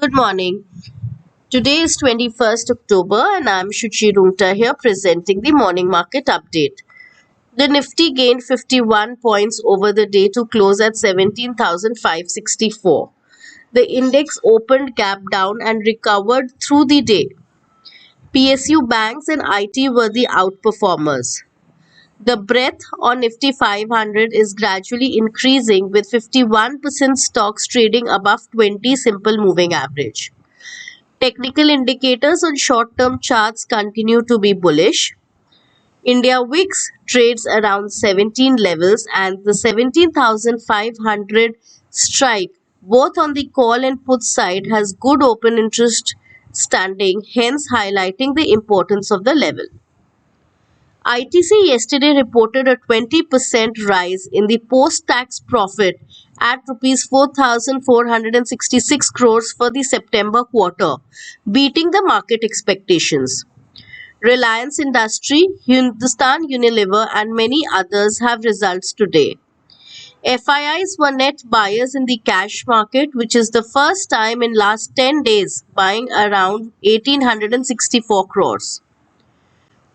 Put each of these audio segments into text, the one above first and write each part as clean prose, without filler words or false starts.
Good morning. Today is 21st October and I'm Shuchi Rungta here presenting the morning market update. The Nifty gained 51 points over the day to close at 17,564. The index opened gap down and recovered through the day. PSU banks and IT were the outperformers. The breadth on Nifty 500 is gradually increasing with 51% stocks trading above 20 simple moving average. Technical indicators on short-term charts continue to be bullish. India VIX trades around 17 levels and the 17,500 strike both on the call and put side has good open interest standing, hence highlighting the importance of the level. ITC yesterday reported a 20% rise in the post-tax profit at Rs 4,466 crores for the September quarter, beating the market expectations. Reliance Industry, Hindustan Unilever and many others have results today. FIIs were net buyers in the cash market, which is the first time in last 10 days, buying around 1,864 crores.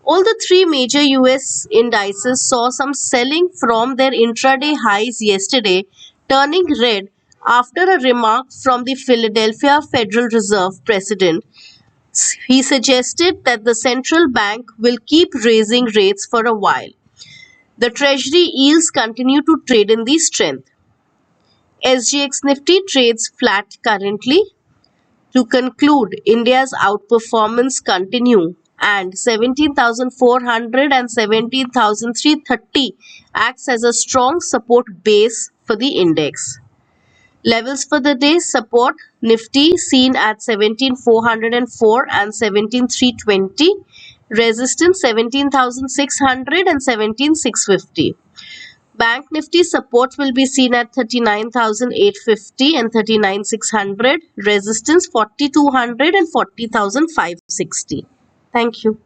All the three major US indices saw some selling from their intraday highs yesterday, turning red after a remark from the Philadelphia Federal Reserve president. He suggested that the central bank will keep raising rates for a while. The treasury yields continue to trade in the strength. SGX Nifty trades flat currently. To conclude, India's outperformance continue and 17,400 and 17,330 acts as a strong support base for the index. Levels for the day: support Nifty seen at 17,404 and 17,320, resistance 17,600 and 17,650. Bank Nifty support will be seen at 39,850 and 39,600, resistance 40,200 and 40,560. Thank you.